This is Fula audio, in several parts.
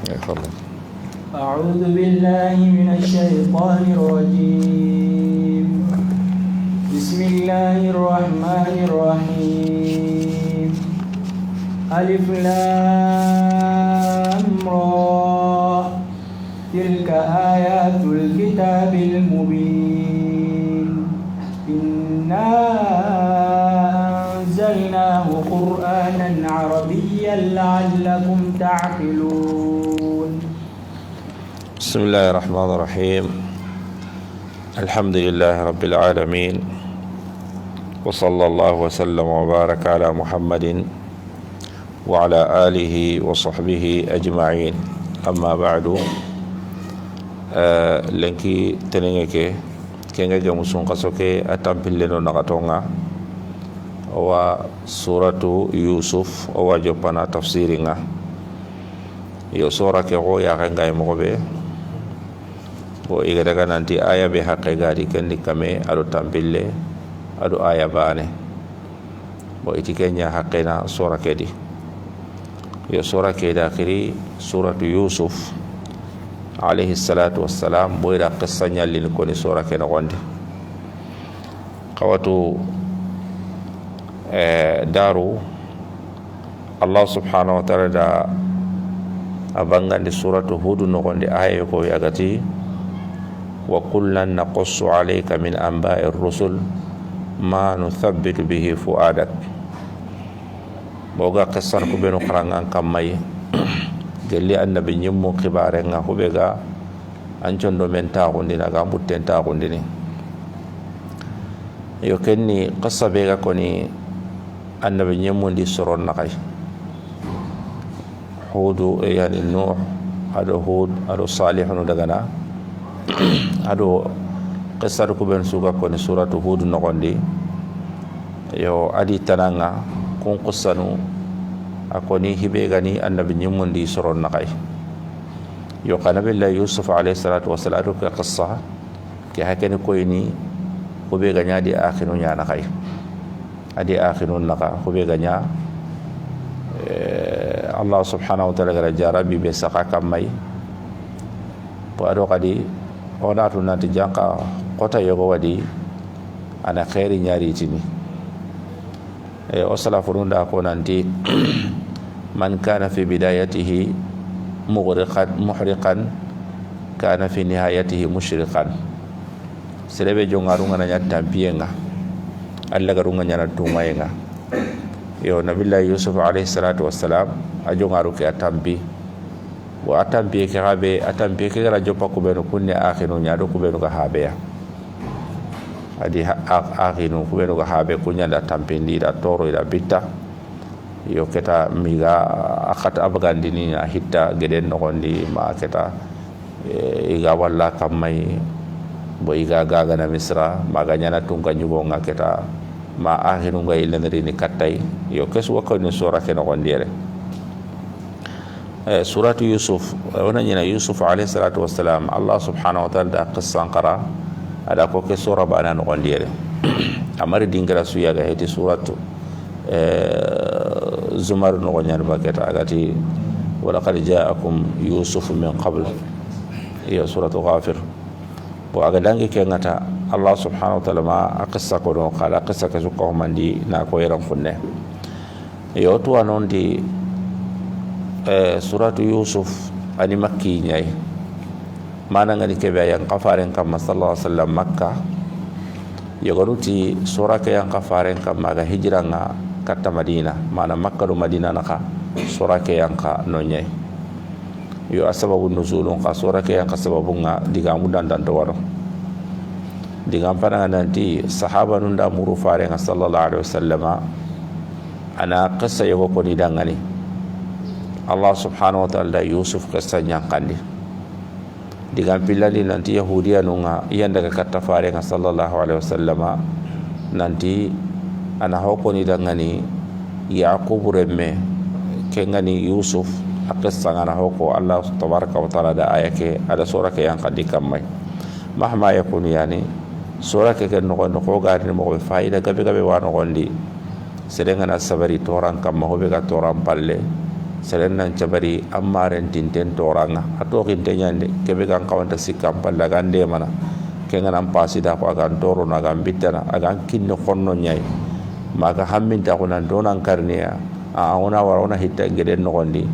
تفضل. أعوذ بالله من الشيطان الرجيم. بسم الله الرحمن الرحيم. ألف لام را تلك آيات الكتاب المبين إنا أنزلناه قرآنا عربيا لعلكم تعقلون. بسم الله الرحمن الرحيم. الحمد لله رب العالمين، وصلى الله وسلم وبارك على محمد وعلى آله وصحبه أجمعين. أما بعد، لنكي تنينكي كنجا مسون قصوكي أتامبلنو نغتونغا وسورة يوسف وجبنا تفسيرنا. yo sura ke go ya ngay mo be bo iga daga nanti aya be haqqe gadi kendi kame ado tampille ado aya bane bo itikenya haqqena sura kedi yo sura ke dakhiri suratu yusuf alayhi salatu wassalam bo ida qissanya lin ko ni sura ke no gonde qawatu daru Allah subhanahu wa ta'ala da abangandi suratu hud nogondi aya ko yagati wa kullan naqussu alayka min anba'ir rusul ma nuthabbitu bihi fuadak. Boga qissar ko beno qarangan kamay gelli annabi nyimmo khibare nga hubega ancondo men tagundi naga butten tagundi ni yo kenni qissa bega koni annabi nyimmo ndi soron nakay Hud yani Nuh ado Hud ado Salih no dagana ado qissar ko ben suga ko ni suratu Hud no gondi yo adi tananga kun qissanu akoni hibe gani annabi nyumundi soron nakay yo kana billahi Yusuf alayhi salatu wassalam ka qissa ke hakani ko ni ko be ganya di akhinu nya nakay adi akhinu naka ko be ganya Allah subhanahu wa ta'ala gara jarabi be saka kamay po ado kadi onatu nanti janka kota yogo wadi ana khairi nyari tini o sala furunda ko nanti man kana fi bidayatihi muhriqan kana fi nihayatihi mushriqan. Serebe jongarunga na tampienga alla garunga nyana tumayenga yo nabillahi Yusuf alayhi salatu wassalam ajo ngaru ke atambi wa atambi ke habe atambi ke rajo pakku beno kunne akhinu nyado ku beno ka habe ya adi akhinu ku beno ka habe kunya da tampindi da toro da bitta yo keta miga akat abagandini na hitta geden no gondi ma keta iga walla kamai bo iga gaga na misra maganya na tunga nyugo ngaketa ma akhinu ngai lenri ni katai yo kesu ko ni sura ke no gondire suratu Yusuf wana nyina Yusuf alayhi salatu wassalam Allah subhanahu wa ta'ala da qissan qara ada ko ke sura bana no gondire amari dingra suya ga heti suratu zumar no gonyar baketa agati wala qad ja'akum Yusuf min qabl ya suratu ghafir bo aga dangi ke ngata Allah subhanahu wa ta'ala ma aqissa ko no kala qissa ka ko mandi na ko yaran kunne yo to anon di suratu Yusuf ani makki nyai mana ngani ke bayan qafaren kam sallallahu alaihi wasallam makka yogoruti sura ke yang qafaren kam maga hijranga katta madina mana makka do madina naka sura ke yang ka no nyai yo asababu nuzulun ka sura ke yang ka sababunga diga mudan dan dawaro diga pana nanti sahaba nunda muru fare sallallahu alaihi wasallama ana qissa yogo ko ni dangani Allah subhanahu wa ta'ala Yusuf qissa nyakandi diga pilali nanti yahudiya nunga yanda ka katta fare sallallahu alaihi wasallama nanti ana hoko ni dangani Yaqub remme kengani Yusuf aqissa ngana hoko Allah tabaraka wa ta'ala da ayake ada sura ke yang kadi kamai mahma yakun yani sura ke ken no ko gadi mo be faida gabe gabe wa no gondi sedenga na sabari toran kam mo be ga toran palle serennan cabari ammaren tinten toranga ato kinte nyande kebe kan kawanta sikkam palla gande mana kengan pasi da ko agan toro na agan bitana agan kinno konno nyai maga hamminta ko nan donan karniya a ona warona hitta geden no gondi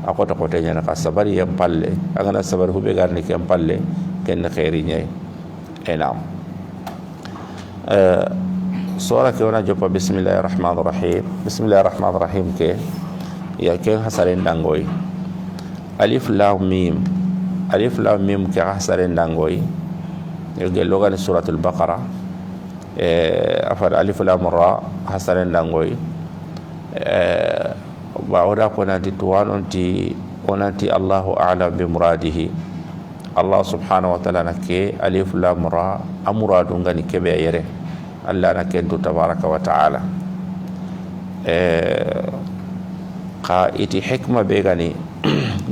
akota ko tenya na kasabari yam palle agana sabar hube garni kem palle ken khairi nyai enam sura ke ona jopa bismillahirrahmanirrahim ke ya ke hasaren dangoy alif lam mim ke hasaren dangoy ge logan suratul baqara afar alif lam ra hasaren dangoy ba oda ko nanti tuwanonti onanti Allahu a'lam bi muradihi Allah subhanahu wa ta'ala nake alif lam ra amuradu ngani kebe yere Allah nake tabaraka wa ta'ala ka iti hikma be gani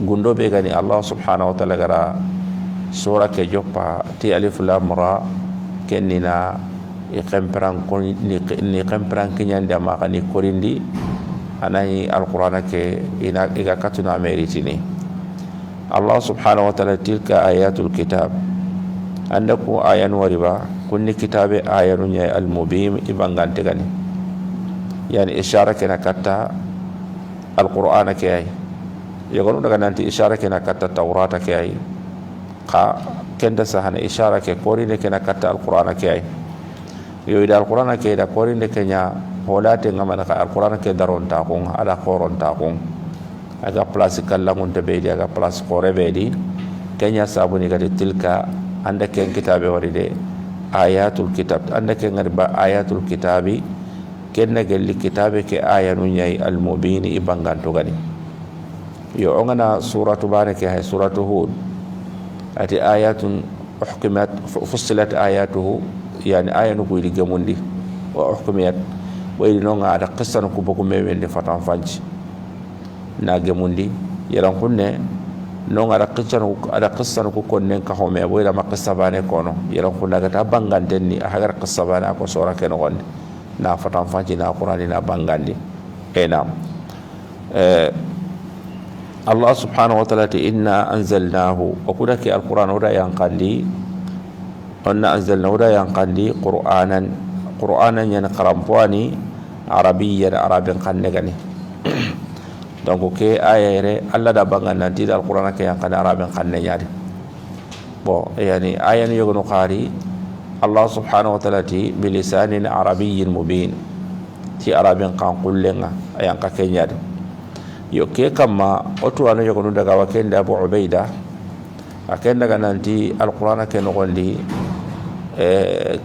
gundo be gani Allah subhanahu wa ta'ala gara sura ke joppa ti alif lam ra kenina iqampran kon ni qampran kinyande ma kani korindi anai alqur'ana ke ina iga katuna meritini Allah subhanahu wa ta'ala tilka ayatul kitab andaku ayan wariba kunni kitabe ayanu nya al-mubin ibangante gani yani ishara kena kata alqur'ana ke ay yagonu daga nanti ishara kena kata taurata ke ay ka kenda sahana ishara ke korine kena kata alqur'ana ke ay yo ida alqur'ana ke da korine kenya holate ngamana ka alqur'ana ke daron ta ko ala qoron ta ko aga place kallamun te beedi aga place qore beedi kenya sabuni gadi tilka anda ken kitabe waride ayatul kitab anda ken ngarba ayatul kitabi kenna gelli kitabe ke ayanu nyai al mubin ibanganto gani yo ongana suratu barake hay suratu hud ati ayatun uhkimat fussilat ayatuhu yani ayanu ko idi gamundi wa uhkimat waydi no ngada qissan ko boko mewende fatan fanci na gamundi yaran kunne no ngada qissan ko konnen ka home boyda makissa bane kono yaran kunna gata bangandenni hagar qissa bane ko sora ken gonde na fatan fanci na qur'ani na bangandi enam Allah subhanahu wa ta'ala inna anzalnahu wa kudaki alquran wada yanqandi anna anzalnahu wada yanqandi qur'anan yana qarampuani arabiyyan arabin kannegani donc ke ayere Allah da bangan nanti alquran ke yanqandi arabin kanneyade bon yani ayan yogono qari Allah subhanahu wa ta'ala ti bilisanin arabiyyin mubin ti arabin kan kullenga ayan ka kenyade yo ke kama otu anu yogono daga wakende Abu Ubaida akenda gananti alquran ke no gondi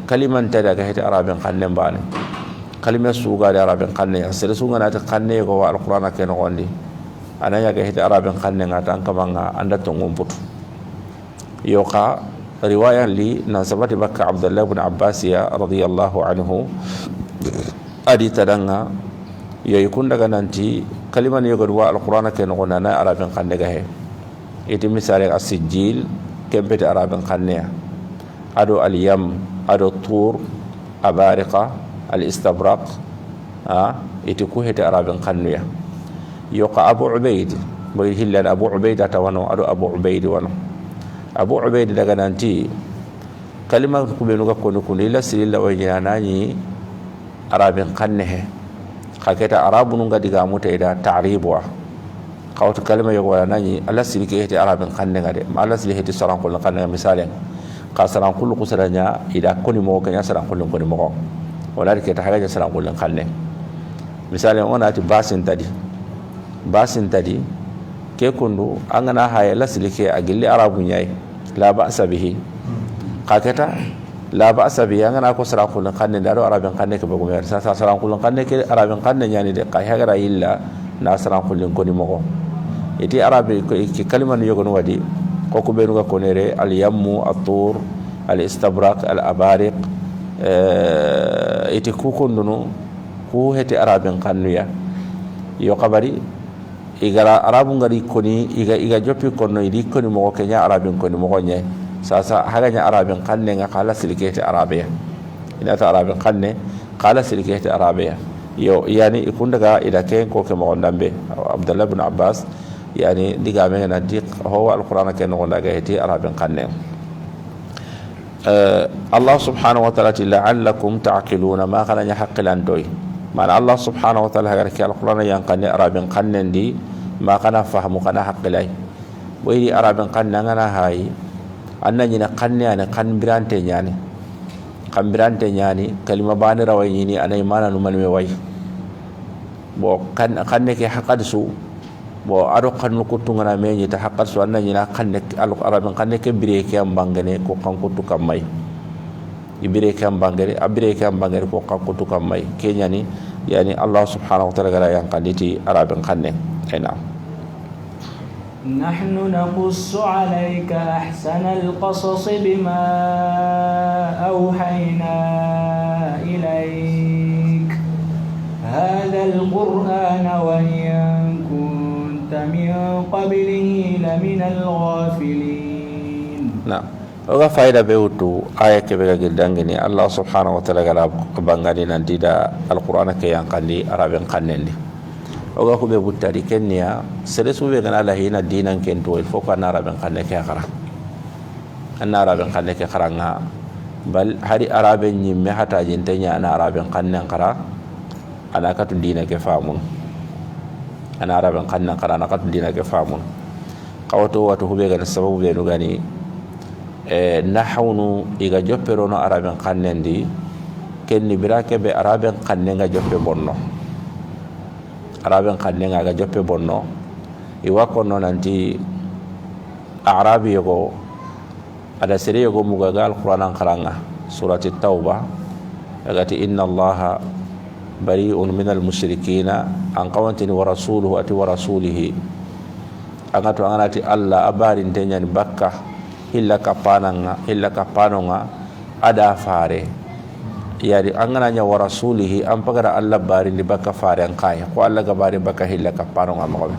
kaliman ta daga hita arabin kannen bane kalima suga da arabin kannen asir sunga na ta kanne go alquran ke no gondi anaya ga hita arabin kannen atan kamanga anda to ngumputu yo ka riwaya li nasabati bakka Abdullah ibn Abbas ya radhiyallahu anhu adi tadanga yo yikun daga nanti kaliman yogo wa alquran ke no gonna na arabin kanne ga he iti misale as-sijil kembete arabin kanne ado al-yam ado tur abariqa al-istabraq iti ku hete arabin kanne yo ka Abu Ubaid boy hillan Abu Ubaida tawano ado Abu Ubaid wano Abu Ubaid daga nanti kalima ku benu ga kono kun ila sililla wajina nani arabin kanne he kaketa arabu nunga diga muta ida ta'ribwa kawto kalima yogo wala nani ala silike hete arabin kanne ngade ma ala silike hete saran kullu kanne misalen ka saran kullu kusaranya ida koni mo kanya saran kullu koni mo wala ke ta hagaja saran kullu kanne misalen ona ati basin tadi ke kundu angana haye la silike agilli arabu nyai la ba'sa bihi kaketa la ba'sa bihi angana ko saran kullu kanne daro arabin kanne ke bagu mer sa saran kullu kanne ke arabin kanne nyani de ka hagara illa na saran kullu koni mo iti arabi ki kalima ni yogon wadi ko ko benu ga konere al yammu at-tur al istabraq al abariq iti ku kondunu ku heti arabin kannuya yo kabari igara arabu ngari koni iga joppi konno idi koni mo kenya arabin koni mo gonye sasa haganya arabin kanne nga kala silikete arabiya ina ta arabin kanne kala silikete arabiya yo yani ikundaga ida ken ko ke mo ndambe Abdullah ibn Abbas yani diga me na dik ho alquran ken no ndaga heti arabin kanne Allah subhanahu wa ta'ala la'allakum ta'qiluna ma kana yahqilan doy mana Allah subhanahu wa ta'ala gar ke alquran yang kanne arabin kanne di ma kana fahamu kana haqilai wayri arabin kanne ngana hayi annani na kanne ana kan birante nyani kambirante nyani kalima bani rawai ni anay mana no man me way bo kanne ke haqadsu bo ado kannu kutungana me ni ta haqadsu annani na kanne al arabin kanne ke bire ke ambangane ko kan kutu kamai ibire ke ambangare abire ke ambangare ko kan kutu kamai kenyani yani Allah subhanahu wa ta'ala gara yang kanditi arabin kanne ena نحن نقص عليك أحسن القصص بما أوحينا إليك هذا القرآن وإن كنت من قبله لمن الغافلين نعم oga faida bewtu aya kebe ga gildangini Allah subhanahu wa ta'ala gara bangani nanti da alquran ke yang kandi arabin kannendi oga ko be buttari kenya sere sube gana la hina dinan kento il foko na araben kanne ke khara anna araben kanne ke kharanga bal hari araben nyimme hata jintenya ana araben kanne khara ana katu dina ke famun ana araben kanne khara ana katu dina ke famun kawato wato hube gana sababu be no gani nahawnu iga joppero no araben kanne ndi kenni birake be araben kanne nga joppe bonno araben kanne nga joppe bonno iwa kono nanti arabi yogo ada sere yogo mugaga alquran qaranga surati tauba agati inna allaha bari'un minal musyrikina an qawantini wa rasuluhu ati wa rasulihi angato anati alla abarin tenyani bakka illa kapanonga ada fare yari angana nya wa rasulihi am pagara alla bari ni baka fare an kay ko alla gabari baka hilla kaparo ngam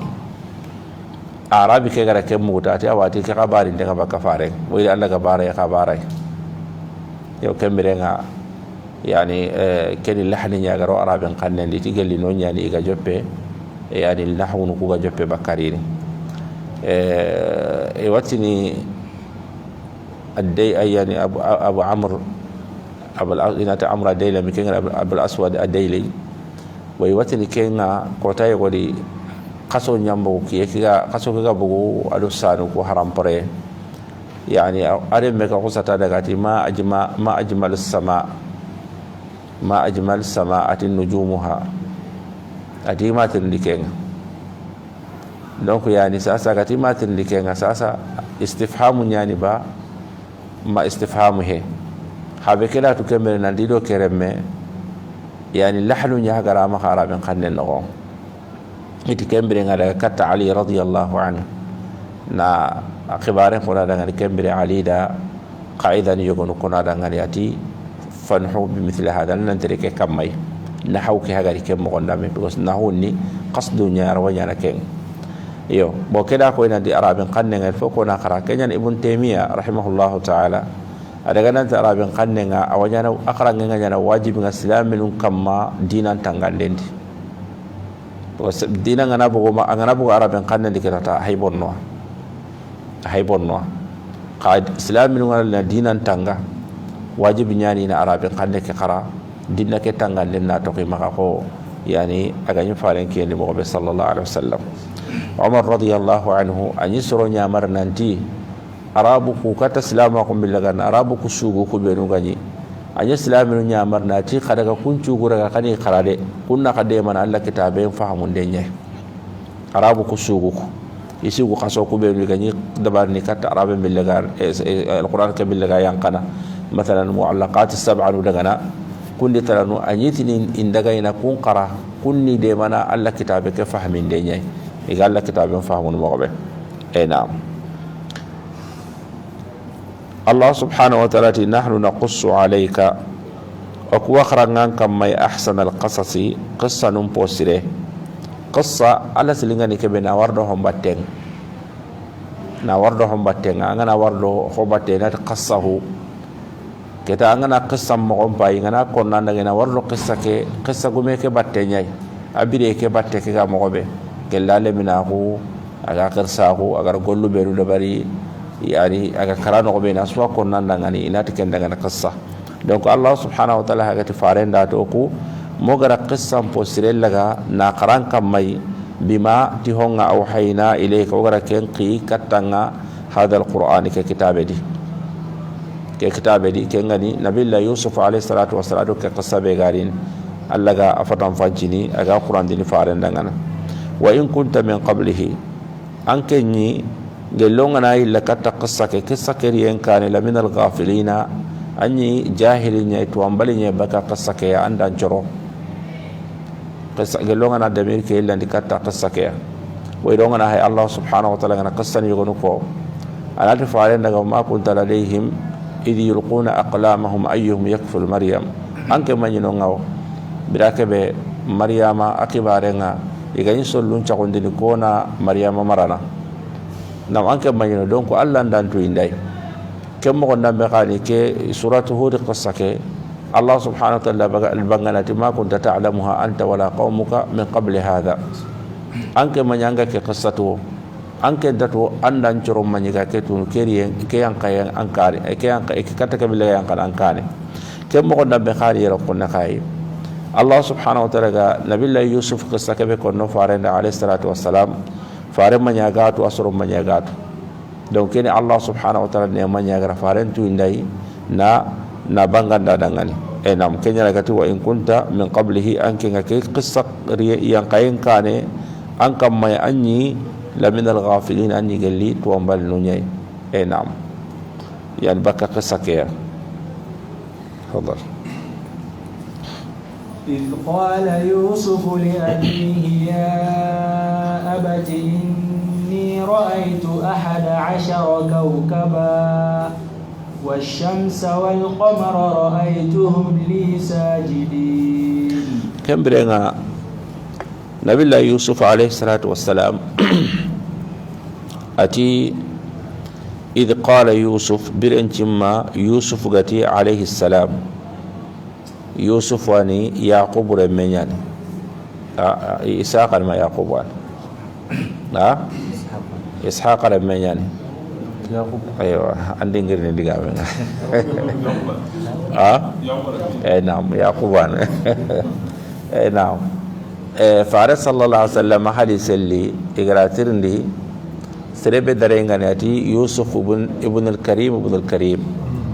arabi ke gara ke muta ati awati ke gabari de baka fare wi alla gabara ya gabara yo kembere nga yani keni lahni nya garo arabi kanne ndi tigelli no nyani ga joppe yani nahwu ku ga joppe bakarini watini adday ayani abu amr inata amra dayla mi kenga abul aswad adayli way watini kenga kota yogodi kaso nyambo kiga kaso kiga bugu adu sanu ko haram pare yani are me ka kusata daga ti ma ajmal sama atin nujumuha ati ma tin dikenga donc yani sasa gati ma tin dikenga sasa istifhamu nyani ba ma istifhamu he habe kala to kemere nan dido keremme yani lahnu nya gara ma kharaben khanne no iti kembere ngada katta ali radiyallahu anhu na akhibare ko da ngari kembere ali da qaidan yugo ko na da ngari ati fanhu bi mithla hada nan tereke kamay nahaw ki hagari kem mo ndame because nahuni qasdu nya rawanya na ken yo bo keda ko ina di araben khanne ngal foko na khara kenyan ibn taymiya rahimahullahu ta'ala adaga nan arabin kanne nga awanyana akran nga nyana wajibi nga islamin kamma dinan tangandendi to dinan nga nabugo ma nga nabugo arabin kanne dikata haybonno ka islamin nga dinan tanga wajibi nyani na arabin kanne ke khara dinna ke tanganden na to maka ko yani aga nyi faren ke ni mo be sallallahu alaihi wasallam Umar radiyallahu anhu anyi soro nyamar nanti arabu ku kata islamu ko billagan arabu ku sugu ku benu gani anya islamu nyamar na ti kada ka kuncu gura ka kani karade kunna kade man Allah kitabe fahamun denye arabu ku sugu isi ku kaso ku benu gani dabar ni kata arabu billagan alquran ka billaga yang kana مثلا muallaqat as-sab'a dagana kundi taranu anyitini indaga ina kun qara kunni de mana Allah kitabe ka fahamin denye iga Allah kitabe fahamun mo be na'am Allah subhanahu wa ta'ala nahnu naqussu alayka akwa kharangan kam may ahsan al-qasasi qissanum posire qissa ala silingani kebe na wardo hombaten ngana wardo hombaten na qassahu kita angana qissa mo on pay ngana ko nanda ngena warlo qissa gume ke batte nyai abire ke batte ke ga mo be kelale minahu aga qirsahu agar gollu be do bari yani aga karano ko be na so ko nanda ngani inati ken daga na qissa donc Allah subhanahu wa ta'ala hagati farenda to ku mo gara qissa po sirellaga na qaran kamai bima tihonga awhayna ilayka wagara ken qi katanga hada alquran ke kitabe di ken ngani nabiyullah yusuf alayhi salatu wassalam ke qissa be garin allaga afatan fanjini aga quran dini farenda ngana wa in kunta min qablihi anke ni gelonga na illa katta qissa ke riyen kane la min alghafilina anyi jahilinya itu ambalinya baka qissa ke andan joro qissa gelonga na damir ke illa ndikatta qissa ke way donga na hay Allah subhanahu wa ta'ala na qissa ni yogonu ko alati farenda ga ma kunta ladayhim idh yulquna aqlamahum ayyuhum yakful maryam anke manyino ngaw birake be maryama akibarenga igani sollun chakondini kona maryama marana nam anke manyino donc Allah ndantu indai kemmo ko ndambe khani ke suratu hud qissake Allah subhanahu wa ta'ala banganati ma kunta ta'lamuha anta wala qaumuka min qabli hadha anke manyanga ke qissatu anke datu andan coro manyiga ke tun keriyen ke yang kaya ankare ke yang ke kata ke bila yang kan ankane kemmo ko ndambe khani yero ko nakai Allah subhanahu wa ta'ala ga nabiyullah yusuf qissake be ko no farenda alayhi salatu wassalam fare manyagatu asro manyagatu donc ini Allah subhanahu wa ta'ala ne manyaga farentu indai na banganda dangani nam kenya lagati wa in kunta min qablihi anke ngake qissa yang kayen kane ankam may anyi la min al-ghafilin anyi galli to ambal nunyai nam yani baka qissa ke تفضل إذ قال يوسف لأبيه يا أبت إني رأيت 11 كوكبا والشمس والقمر رأيتهم لي ساجدين كم برينا نبي الله يوسف عليه الصلاة والسلام أتي إذ قال يوسف برنجما يوسف قتي عليه السلام يوسف واني يعقوب رميان إسحاق ما يعقوب وان إسحاق رميان يعقوب أيوة عندي غير اللي قامنا نعم يعقوب وان نعم فارس صلى الله عليه وسلم حديث اللي إقراتير لي سرب درينغاني أتي يوسف ابن الكريم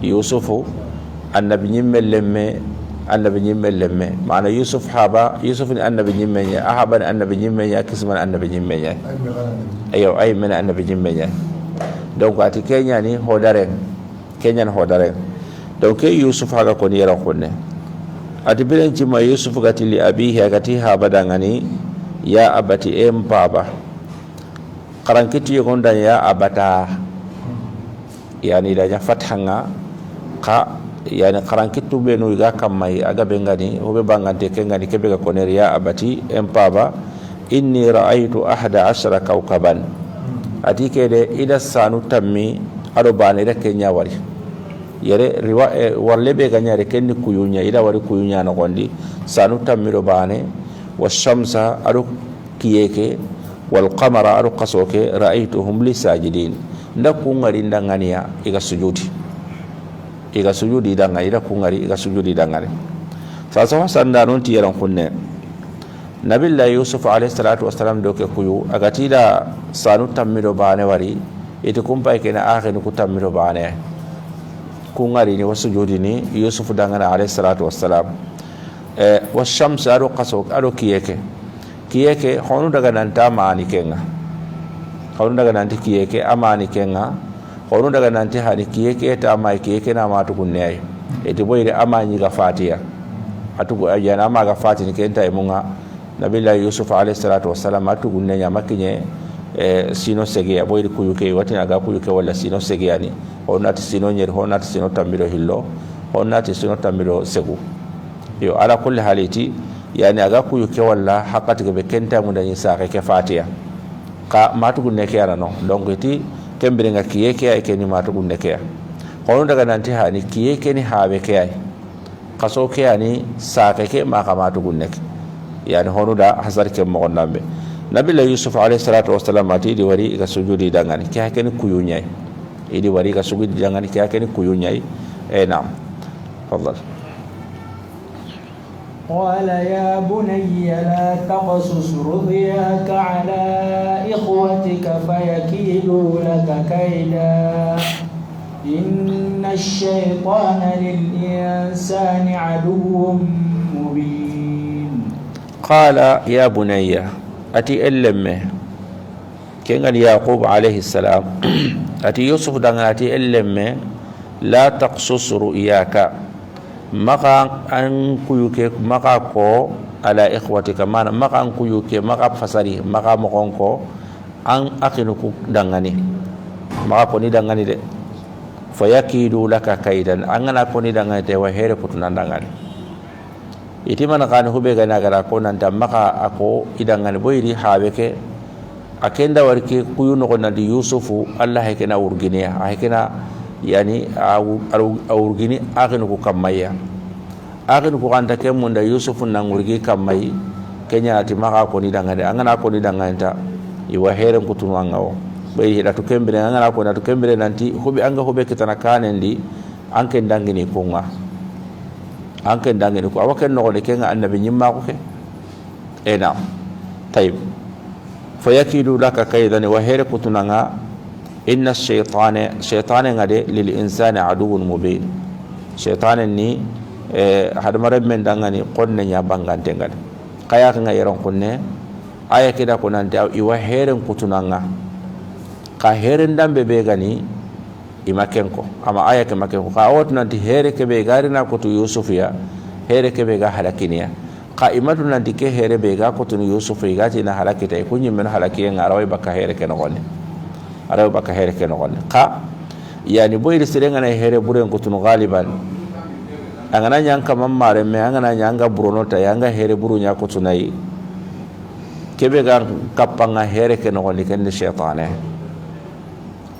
يوسف النبي نملمه النبي نملمه معنى يوسف حابا يوسف النبي نملمه أحبا النبي نملمه كسما النبي نملمه أيوة أي من النبي نملمه donc ati Kenya ni hodaren donc Yusuf haga ko yera konne ati bilen ci ma Yusuf gati li abihi gati haba dangani ya abati em baba qarankiti gonda ya abata yani da fathanga ka yani qarankitu be no ga kamai aga bengani hobe bangante kengani kebe ga koner ya abati em baba inni ra'aytu 11 kawkaban ati kede ida sanu tammi ado bane da kenya wari yere riwa warle be ganyare kenni kuyunya ida wari kuyunya na gondi sanu tammi do bane washamsa ado kiyeke wal qamara ado qasoke ra'aytuhum li sajidin ndaku ngari ndangania iga sujudi dangani ida ku ngari iga sujudi dangani sasa wasanda non ti yaran kunne nabillah yusuf alayhi salatu wassalam doke kuyu agatida sanu tammido bane wari ite kumpa kena akhini ku tammido bane ku ngari ni wasujudi ni yusuf dangana alayhi salatu wassalam washams ado qasok ado kiyeke honu daga nanta maani kenga honu daga nanti kiyeke amani kenga honu daga nanti hani kiyeke ta mai kiyeke na matu kunne ite boyde amani ga fatiya atugo ajana ma ga fatini kenta imunga nabila yusuf alayhi salatu wassalam atugo nenya makinye sino sege boyde kuyuke watina ga kuyuke wala sino sege yani honati sino nyer honati sino tamiro hillo honati sino tamiro segu yo ala kulli haliti yani aga kuyuke wala hakati be kenta mun danyi sa ke fatiya ka matu gunne ke ara no donc ti kembere nga kiyeke ay keni matu gunne ke kono daga nanti hani kiye keni habe ke ay kaso ke ani saake ke ma kamatu gunnek yani honu da hasar ke mo nambe nabila yusuf alayhi salatu wassalam ati di wari ga sujudi dangani ke hakeni kuyunyai idi wari ga sujudi dangani ke hakeni kuyunyai naam fadal قال يا بني لا تقصص رؤياك على إخوتك فيكيدوا لك كيدا إن الشيطان للإنسان عدو مبين قال يا بني أتي إلمه كان يعقوب عليه السلام أتي يوسف دعنا أتي إلمه لا تقصص رؤياك maka an kuyuke maka ko ala ikhwatika mana maka an kuyuke maka fasari maka mokonko an akinuku dangani maka ko ni dangani de fayakidu laka kaidan an ngana ko ni dangani te wa here kutunan dangani iti mana kan hube gana gara ko nanta maka ako idangani boyri habeke akenda warke kuyu no nandi yusufu allah hekena urginia hekena yani awurgini akinu ku kamaya akinu ku kanta kemunda yusufu nangurgi kamai kenya ati maka ko ni dangane angana ko ni danganta iwa heren kutunu angawo bay hida to kembere angana ko na to kembere nanti hobi anga hobe kitana kanendi anke dangini kunga anke dangini ko awaken no de kenga annabi nyimma ko ke ena tayib fayakidu laka kaidan wa here kutunanga inna shaytana ngade lil insani aduwwun mubin shaytana ni hadmare men dangani qonne nya bangante ngade kaya nga yeron kunne aya kida ko nante iwa heren kutunanga ka heren dambe be gani imakenko ama aya ke makenko ka wot nanti here ke be gari na ko tu yusuf ya here ke be ga halakiniya ka imatu nanti ke here be ga ko tu yusuf ya ga tina halakita kunyi men halakiya ngarawai baka here ke no araw baka here ke no ka yani boyri serenga na here buren ko tunu galiban angana nyanka mammare me angana nyanga burono ta yanga here buru nya ko tunai kebe ga kapanga here ke no ni ken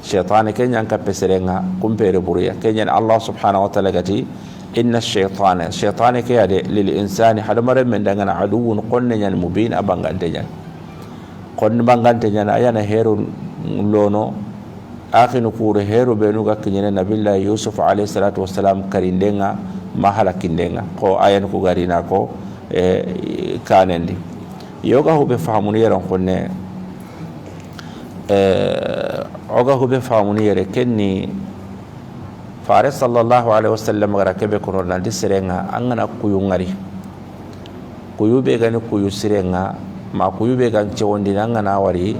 shaytane ken nyanka peserenga kumpere buru ya ken Allah subhanahu wa ta'ala gati inna shaytane ke ade lil insani hadamare men dangana aduwun qonna nyan mubin abangante nyan kon bangante nyan ayana herun lono akhinu kure hero benu ga kinyene nabilla yusuf alayhi salatu wassalam karindenga mahala kindenga ko ayan ku garina ko kanendi yoga hube fahamuni yeron konne oga hube fahamuni yere kenni fare sallallahu alaihi wasallam gara kebe kono nandi serenga angana kuyungari kuyube gani kuyu serenga ma kuyube gan cewondi angana wari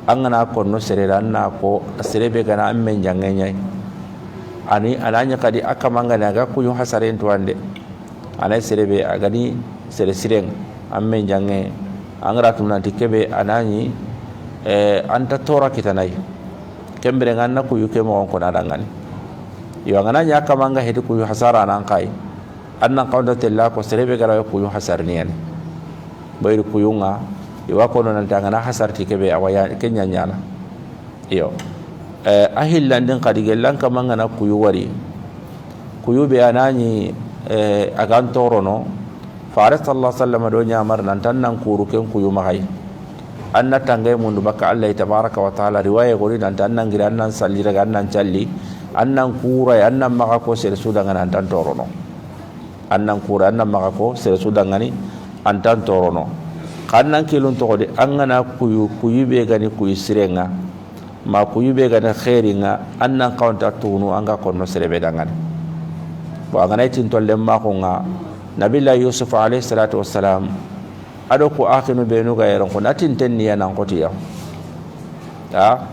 angana konno serera na ko serebe gana amen jangenya ani ananya kadi akamanga naga kuyu hasaren tuande anay serebe agani sere sireng amen jange angra tunanti kebe anani anta tora kitanai kembere nganna kuyu kemo ko nadangani yo ananya akamanga hedi kuyu hasara nan kai annan qawda tella ko serebe gara kuyu hasarniyan bayru kuyunga iwa kono nan tangana hasarti kebe awaya kenya nyana iyo ahillan din kadigellan kamanga na kuyu wari kuyu be anani agan torono faris sallallahu alaihi wasallam do nyamar nan tan nan kuru ken kuyu mahay anna tangay mundu baka Allah tabaaraka wa taala riwaya gori nan tan nan giran nan salli daga nan calli annan kura annan maka ko sere sudanga nan tan torono annan kura annan maka ko sere sudanga ni antan torono kannan kilun to de angana kuyu be gani kuyu sirenga ma kuyu be gani khairinga annan kaunta tunu anga konno serebe dangan bo angana tin tolle ma ko nga nabilla yusuf alayhi salatu wassalam ado ko akhinu be no ga yaron ko natin tenni yanan kotiya ta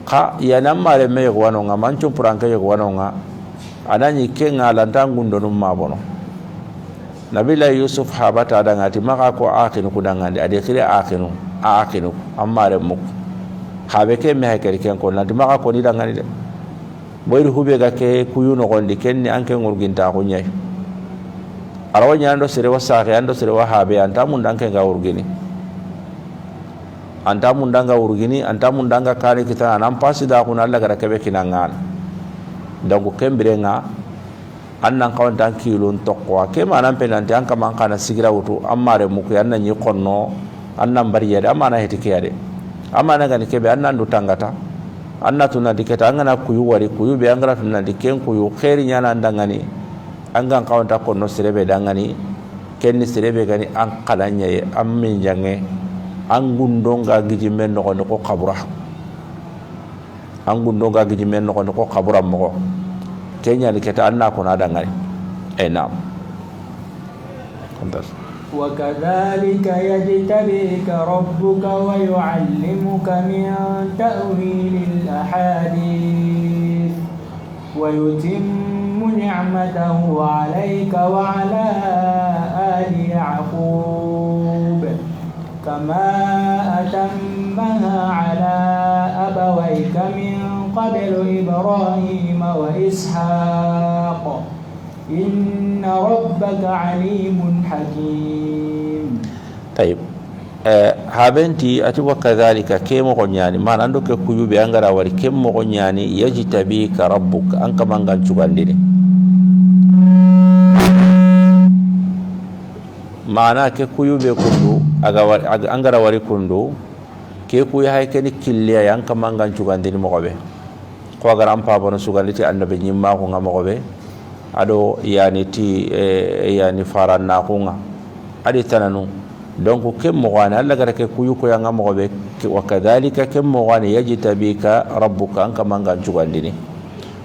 ka yanan mare me ko wano nga manchu pranka ko wano nga anani kenga lantangundo num mabono nabila yusuf habata dangati maka ko akinu kudangandi ade khire akinu amma remuk habe ke me hakari ken ko nanti maka ko ni dangani de boyru hube ga ke kuyuno gondi kenni anke ngurginta ko nyai arawa nyando sere wasake ando sere wa habe anta mun danke ga urgini anta mun danga kare kita nan pasi da kun Allah gara kebe kinangan donc kembirenga annan kawantan kilun tokko ke manan penanti an kaman kana sigira wutu amare muku annan yi konno annan bariyade amana hetikiyade amana gani kebe annan du tangata anna tuna diketa angana kuyu wari kuyu be angara tuna diken kuyu khairi nyana ndangani angan kawanta konno serebe dangani kenni serebe gani an kalanya ye ammin jange an gundonga giji men no ko kabura an gundonga giji men no ko kabura mo kenya diketa anna ko na dangani enam kontas وكذلك يجتبيك ربك ويعلمك من تأويل الأحاديث ويتم نعمته عليك وعلى آل يعقوب كما أتمها على أبويك من قبل إبراهيم وإسحاق إن ربك عليم حكيم. طيب habenti ati wa kadhalika kemo gonyani mana ando ke kuyube angara wari kemo gonyani yajtabika rabbuk an kamangan cugandini mana ke kuyube kundu aga angara wari kundu ke kuya hay ken killiya yan kamangan cugandini mogobe ko agara ampa bono suganditi annabi nyimma ko ngamogobe ado yani ti yani faranna kunga adi tananu donc kem mogana alla gara ke kuyu ko yanga mogobe wa kadhalika kem mogana yajtabika rabbuka an kamanga jugandini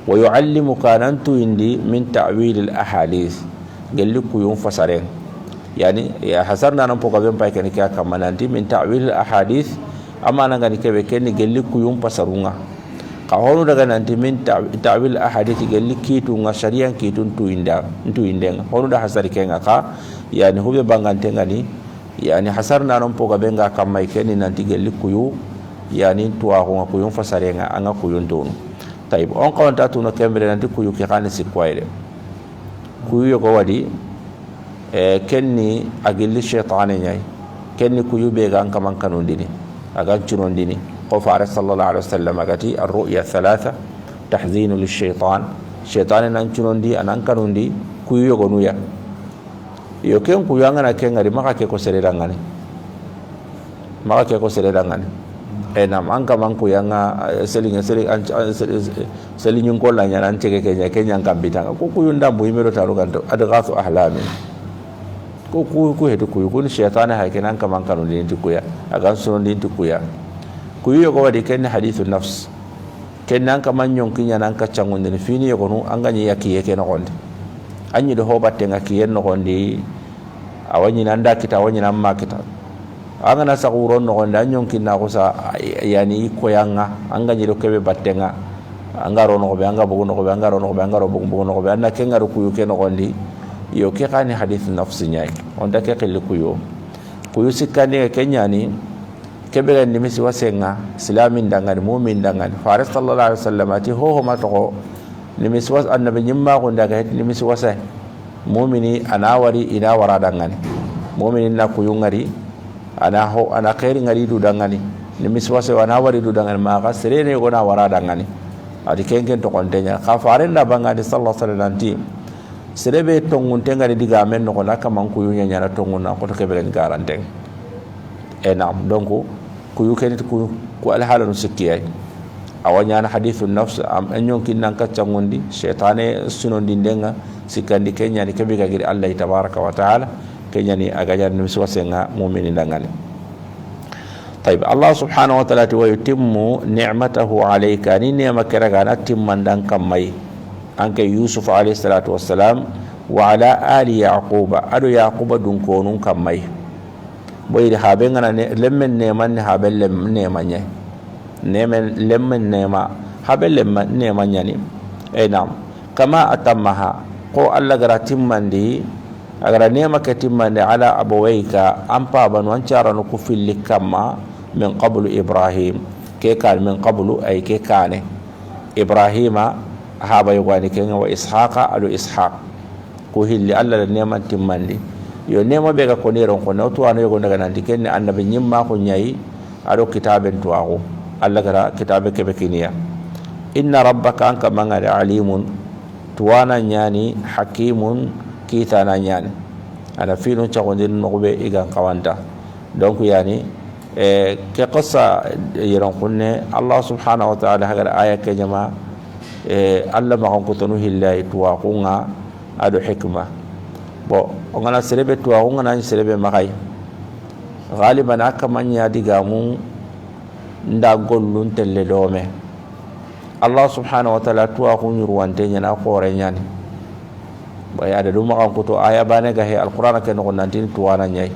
wa yuallimuka antu indi min ta'wil al ahadith gelli kuyun fasaren yani ya hasarna nan poka ben pay ken ka kamananti min ta'wil al ahadith amana ngani kebe ken gelli kuyun pasarunga ka honu daga nanti min ta'wil ahadith gelli kitu nga sharian kitun tuinda honu da hasari kenga ka yani hube bangante ngani yani hasarna non poga benga kamay kenni nanti gelli kuyu yani tuwa ko kuyun fasarenga anga kuyun tonu tayib on kawanta tunu kembre nanti kuyu ki khani sikwaide kuyu ko wadi kenni agilli shaytan nyai kenni kuyu be ga kaman kanundini aga chunondini قال صلى الله عليه وسلم قالتي الرؤيا ثلاثة تحزين للشيطان شيطان نانچونوندي انانكانوندي كويو غنويا يوكين كويو ngana kengari maka ke ko sererangani enam angka mangku yang seling ko la nyana cege kenya kambita ko kuyu ndambu imero taru ganto adghasu ahlamin ko hedu kuyu kun shaytan ha kenan kaman kanundi kuya agan sunondi kuya kuyu ko wadi ken hadithun nafs ken nan ka manyon kinya nan ka cangonde fini ko no angani yakiye ken gonde anyi do hobatte ngaki yen no gonde awani nanda kita awani namma kita angana saguron no gonde anyon kinna ko sa yani ko yanga angani do kebe battenga angaro no be anga bugo no be angaro no be angaro bugo no be anna ken ngaro kuyu ken gonde yo ke kani hadithun nafs nyai onda ke kel kuyu sikande kenya ni kebele ni misi wasenga islamin dangani mu'min dangani faris sallallahu alaihi wasallam ati ho matoko ni misi was annabi nyimma ko daga ni misi wasa mu'mini ana wari ina wara dangani mu'minin na ku yungari ana khairi ngari du dangani ni misi wasa wana wari du dangani ma ka serene ko na wara dangani adi kenken to kontenya ka farin da bangani sallallahu alaihi wasallam ti serebe tongun tengari diga men no ko nakama ku yunya nyara tongun na ko to kebele garanteng enam donc kuyu kenit ku alhalan sikiyai awanya hadithun nafs am enyon kinnan kaccangondi shaytane sunondi ndenga sikandi kenya ni kebiga giri Allah tabaraka wa taala kenya ni agajar ni miswasenga mu'minin dangani طيب الله سبحانه وتعالى ويتم نعمته عليك ni ni'ma keragana timmandan kammai anke Yusuf alayhi salatu wassalam wa ala ali yaquba adu yaquba dun konun kammai boy habe ngana lemmen neman habe lemman nya lemmen nema habe lemman nema nya ni enam kama atammaha ko alla gara timmandi agara nema ka timmandi ala abawayka ampa ban wancara no kufil kama min qablu ibrahim ke kan min qablu ay ke kane ibrahima haba yugani kenga wa ishaqa alu ishaq ko hilli alla nema timmandi yo nema be ga ko ne ron ko no to anu yogo daga nanti ken annabi nyimma ko nyai ado kitaben to ago alla gara kitabe ke be kiniya inna rabbaka anka mangari alimun tuwana nyani hakimun kitana nyani ana finu chakondin nobe igan kawanta donc yani ke qassa yiran kunne Allah subhanahu wa ta'ala hagar aya ke jama Allah ma ko tonu hillahi tuwa kunga ado hikma bo ngana serebe tuwa kunga nan serebe makai galiban akamanya digamu nda gollun telle dome Allah subhanahu wa ta'ala tuwa kun yurwante nyana khore nyani baya da duma kan kuto aya bane ga he alquran ke no nantin tuwana nyai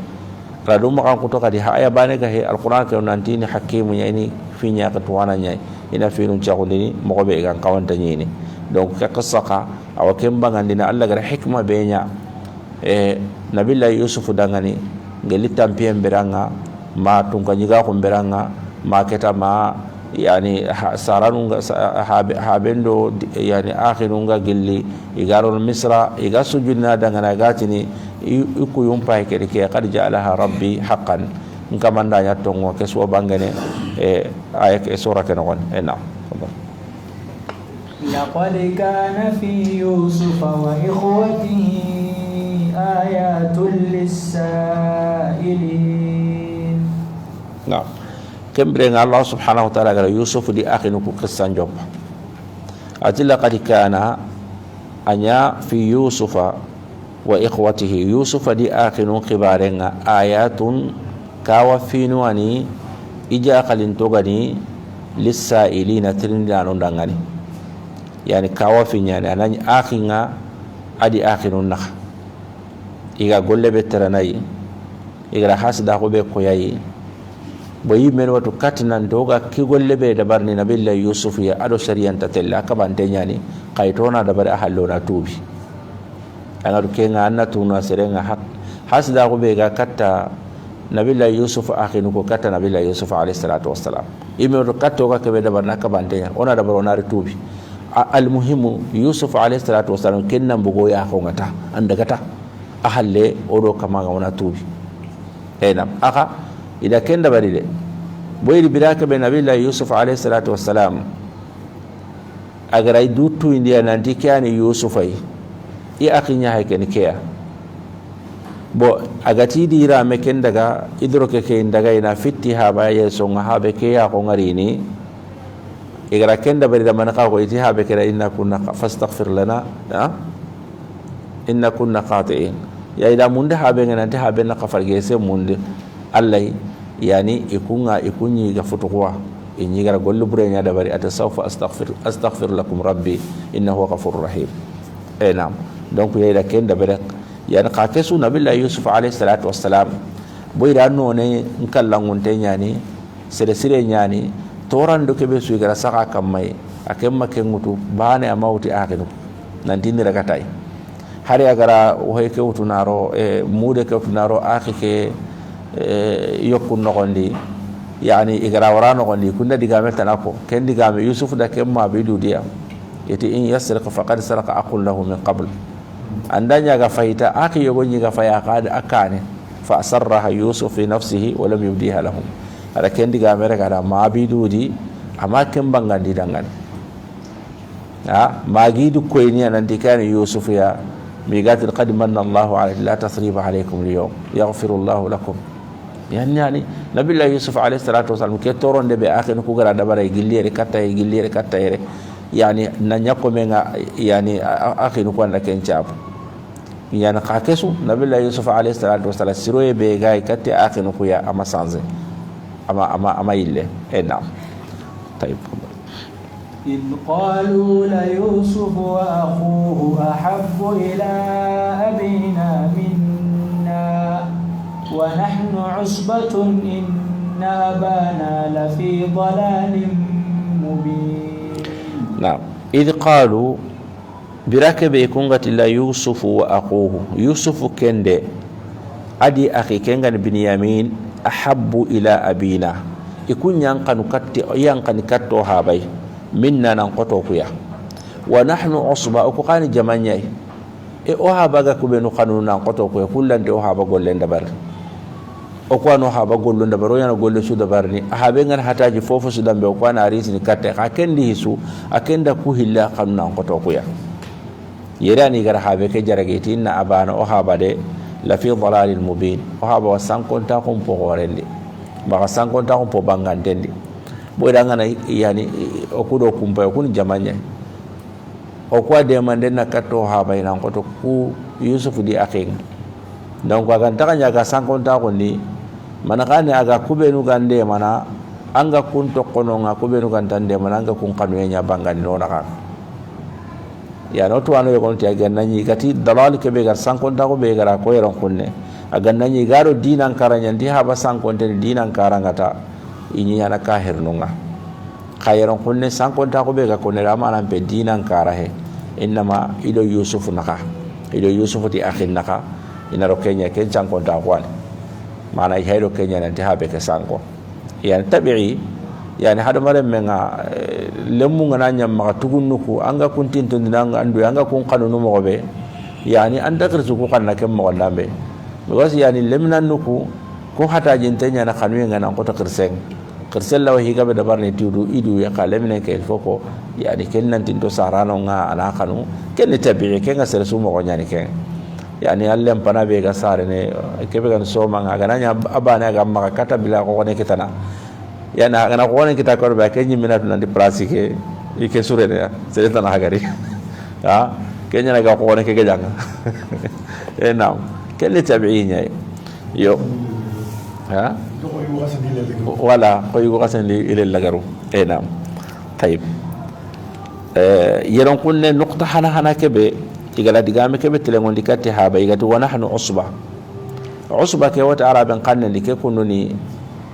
ra duma kan kuto kadi aya bane ga he alquran ke nantin hakimu nyani finya ka tuwana nyai ina finun chakundini mo be gan kawanta nyini donc ka qasaka aw kembangan dina Allah gar hikma benya nabillahi yusuf dangani ngelitam piem beranga ma tunka nyiga ko beranga ma keta ma yani saranunga habendo yani akhirunga gilli igarul misra iga sujudna dangana gatini iku yumpa ke qad ja'alaha rabbi haqqan nkamanda nya tongo ke so bangane ayat sura ke non na laqad kana fi yusuf wa ikhwatihi ayatul lis-sa'ilin na kembre Allah subhanahu wa ta'ala gara yusuf di akhinu ku qissan job atilla qad kana anya fi yusufa wa ikhwatihi yusufa di akhinu khibarenga ayatun kawa finuani ija kalin togani lis-sa'ilina tirindano dangani yani kawa finyani anani akhinga adi akhirun nakh iga golle beteranai iga hasda ko be koyayi boyi men watu katinan doga ki golle be dabarni nabillahi yusuf ya ado shariyanta tella kabante nyani kaytona dabari ahallona tubi angaru kenga anna tuna serenga hak hasda ko be ga katta nabillahi yusuf akhinu ko katta nabillahi yusuf alayhi salatu wassalam ime do katto ka be dabarna kabante ona dabaro nari tubi al muhimu yusuf alayhi salatu wassalam kenna mbugo ya ko ngata andagata ahalle odo kama ona tubi enam aka ida kenda baride boyri biraka be nabillahi yusuf alayhi salatu wassalam agaray dutu india nanti kyani yusufai i akinya hayken kiya bo agati dira meken daga idroke ke daga ina fitti ha ba yeso ngahabe ke ya ko ngarini igara kenda barida manaka ko iti habe kera inna kunna fastaghfir lana inna kunna qati'in ya ida munde habe ngana habe na kafarge se munde Allah yani ikunyi ga futuwa inyi gara gollu burenya da bari atasawfa astaghfir lakum rabbi innahu ghafurur rahim nam donc yayda ken da bari yani ka kesu nabillahi yusuf alayhi salatu wassalam boyda no ne nkallan wonte nyani sire nyani toran do kebe su gara saka kamai akemma kengutu bane amauti akinu nandini ragatai hari agara hoyke utunaro mude ke utunaro akike yokku nogondi yani igara wara nogondi kunda digame tanako ken digame yusuf da kemma bidu dia yati in yasriq faqad sarqa aqul lahu min qabl andanya ga faita aki yogonyi ga faya qad akane fa asarraha yusuf fi nafsihi wa lam yubdiha lahum ada ken digame rega da ma bidu di ama ken bangandi dangan magidu koyni anan dikani yusuf ya migatil qad manna Allahu alayhi la tasriba alaykum al-yawm yaghfiru Allahu lakum yani nabillahi yusuf alayhi salatu wasallam ke toronde be akhinu ku gara dabare gillire katta yani nanyako menga yani akhinu ko anda kencap yani qakesu nabillahi yusuf alayhi salatu wasallam siroye be gay katte akhinu ku ya ama sanze ama ille enam tayib إذ قالوا ليوسف وأخوه أحب إلى أبينا منا ونحن عصبة إن أبانا لفي ضلال مبين. نعم إذ قالوا بركب يكونغت لا يوسف وأخوه يوسف كند أدي أخي كنغن بنيامين أحب إلى أبينا يكون ينقن كتو هابي minna nan qoto kuya wa nahnu usba ko qani jamanyai o ha baga ko benu qanun nan qoto kuya kullande o ha ba gollen dabar o ko no haba gollo nda baro yana gollo su da barni habe ngan hataji fofo su dambe o ko na risini katte ka kendi hisu akenda ku hilla kanna ko to kuya yerani gar habe ke jarageti na abana o haba de la fi dhalalil mubin o haba wasan konta ko po gorende ba san konta ko po bangandendi bo dangana yani o kudo kumpa kun jamanya o ko de mande na katto haba ina ko to ku yusuf di aking donc aga takanya ga san konta ko ni manakane aga kubenu gande mana anga kun to kono nga kubenu gantande mana anga kun kanu nya bangani no naka ya no to anu e kon ti aga nanyi kati dalal ke be gar san konta ko be gara ko yeron kunne aga nanyi garo dinan karanya ndi haba san konta dinan karangata inyi yana ka hernunga khayron kunne san konta ko be ga kunne ramana be dinan karahe inma ido yusuf naka ido yusuf ti akhin naka ina ro kenya ken san konta ko mana hayro kenya nanti habe ke sanko yani tabi'i yani hado mare menga lemmu ngana nyam ma tugunnuku anga kuntin to ndanga andu anga kun kanunu mo be yani anda kirsu ko kanna kem mo lambe because yani lemnan nuku ko hata jintenya na kanu ngana ko ta kirseng kirsel law higa be dabar ne tudu idu ya kalemne ke foko yani ken nan tinto sarano nga ana kanu ken tabi'i ken ga sersu mo nyani ken yani allem pana be ga sare ne kebe gan so manga gananya abana ga maka kata bila ko ne kitana yana gana ko ne kita ko ba kenyi minatu nan di pratique ike sure ne sere tan hagari ha kenya ga ko ne ke janga na kelle tabi'inya yo ha wala ko yugo kasan li ile lagaru na tayib yeron kunne nuqta hana kebe igala digame ke betele ngondi katti haba igatu wa nahnu usba ke wata araben kanne like kununi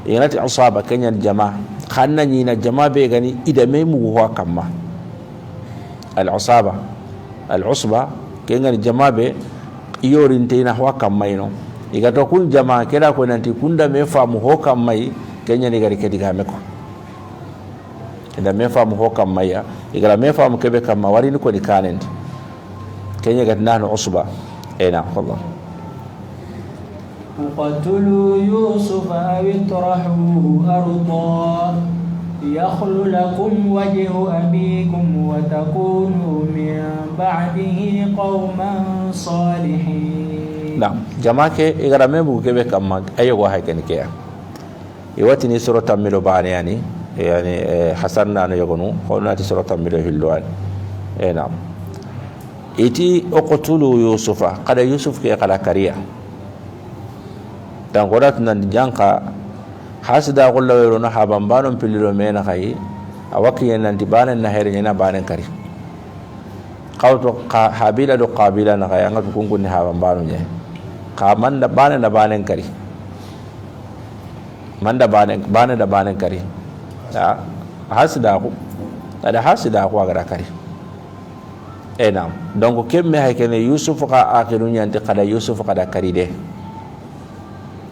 inati usaba kenya jamaa kanna nyina jamaa be gani idame mu ho kamma al usba kenya jamaa be iyorinte na ho kamma ino igato kun jamaa keda ko nanti kunda me famu ho kamma kenya ni gari ke digame ko ida me famu ho kamma ya igala me famu kebe kamma wari ni ko di kanendi كينيا قد نحن عصبة نعم والله وقتلوا يوسف أو اطرحوه أرضا يخل لكم وجه أبيكم وتكونوا من بعده قوما صالحين نعم جماعة إذا رميبو كيف كما أي واحد كان كيا يواتني سورة تميلو باني يعني حسنا يقولون هنا سورة تميلو هلوان نعم iti uqtulu yusufa kada yusuf ke kala kariya dan godat nan janka hasida qullo na haban banon pililo mena kai awaki nan dibanan na hernya na banan kari qawto habila do qabila na kai anga kungun ni haban banon je ka man da banan kari man da banan kari hasida ku ada hasida ku agara kari enam donc kemme hay kene yusuf ka akhiru nyanti kada yusuf kada karide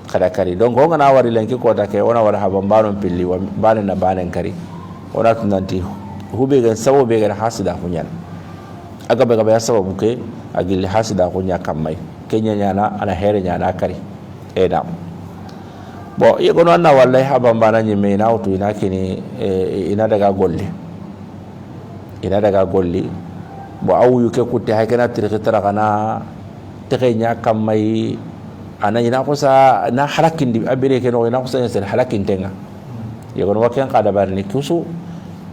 kada kari donc on na wari lenki ko take ona wara habambano pilli wa bana na banen kari ona tunanti hube gan sawo be gan hasida kunyan aga be ga sababu ke agil hasida kunya kamai kenya nyana ana here nyana kari enam bo yego non na wallahi habambana nyime na utu ina kini ina daga golli bo awu ke kutte hay kana tirikitara kana tekenya kamai ana ina ko sa na halakin di abire ke no ina ko sa sel halakin tenga yego no waken kada barni kusu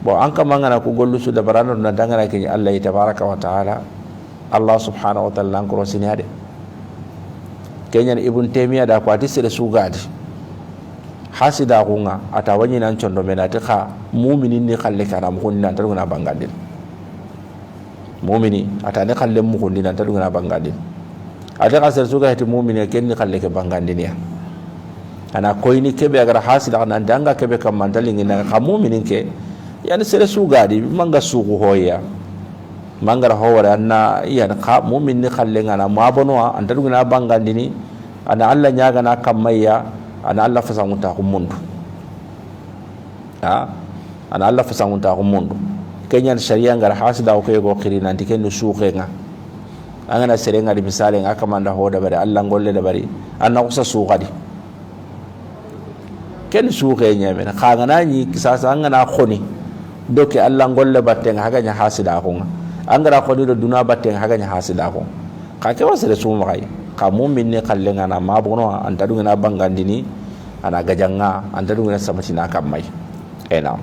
bo an kama ngana ko gollu su da barano na dangana ke Allah tabaraka wa taala Allah subhanahu wa ta'ala an ko sini hade kenya ibn taymiya da kwati sele su gadi hasida kunga atawani nan chondo menati kha mu'minin ni khalle kana mo nan tan na bangadin mu'mini atane khalle mu ko dinan tan na bangadin ata kasar suga heti mu'mini ken ni khalle ke bangandin ya ana koyni kebe agar hasida nan danga kebe kam mantalin na ka mu'minin ke yani sere suga di manga sugu hoya mangara howara anna yan ka mu'min ni khalle ngana mabonwa antan na bangandini ana Allah nyaga na kammayya ana Allah fasangunta ko mundu ana Allah fasangunta ko mundu kenyan sharia ngar hasida ko ko khirina ndike no suqenga angana serenga di misale ngaka manda hoda bare Allah golle da bari anna ko sa suqadi ken suuke nyame khangana ni sasa ngana khoni doke Allah ngolle batten haganya hasida ko angara khoni do duna batten haganya hasida ko ka ke wasere suma kai ka mu'min ne kallenga na mabuno anta dungina bangandini ana gajanga anta dungina samatina kamai enam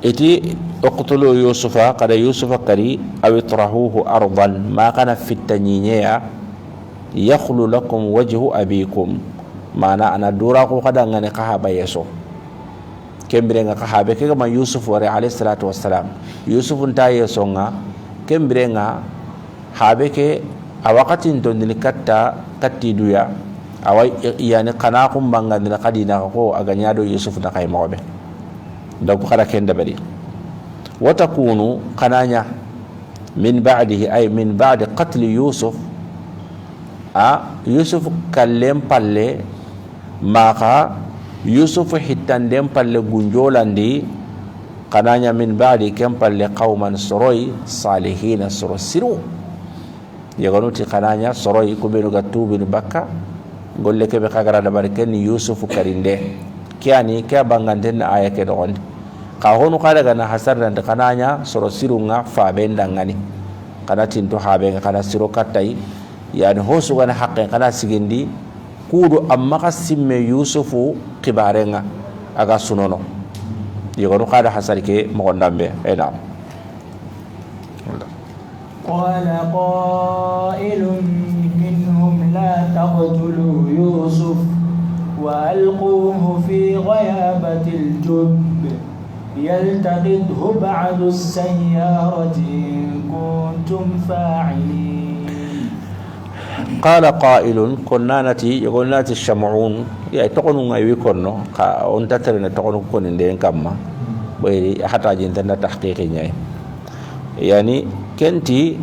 iti uqtulu yusufa kada yusufa kari aw itrahuhu ardan ma kana fitaninya yakhlu lakum wajhu abikum mana ana dura ko kada ngane kahaba yeso kembire nga kahabe ke ma yusuf wari alayhi salatu wassalam yusuf nta yeso nga kembire nga habe ke awakatin to ni katta katti duya awai yani kana kum banga ni kadina ko aganya do yusuf na kay maobe donc kada kenda bari watakunu kananya min ba'dihi ay min ba'di qatl yusuf yusuf kallem palle maka yusuf hitandem palle gunjolandi kananya min ba'di kam palle qauman suroi salihin sursiru yaganuti kananya suroi kubenu gatubi bakka golle ke be kagara da barken yusuf karinde kiani ke banganten aya ke do ka honu kada gana hasar dan kananya soro sirunga fa bendangani kana tinto habe kana siro katai yani hosu gana haqqe kana sigindi kudu amma kasimme yusufu kibarenga aga sunono yogonu kada hasar ke mo ndambe enam qala qailun minhum la taqtulu yusuf wa alquhu fi ghayabatil jubb يلتقطه بعد السيارة إن كنتم فاعلين قال قائل كنا نتي يقول ناتي الشمعون يا تقولون أيوة كنا أنت ترى تقولون كنا ندين كم بيري حتى جنتنا تحقيقية يعني كنتي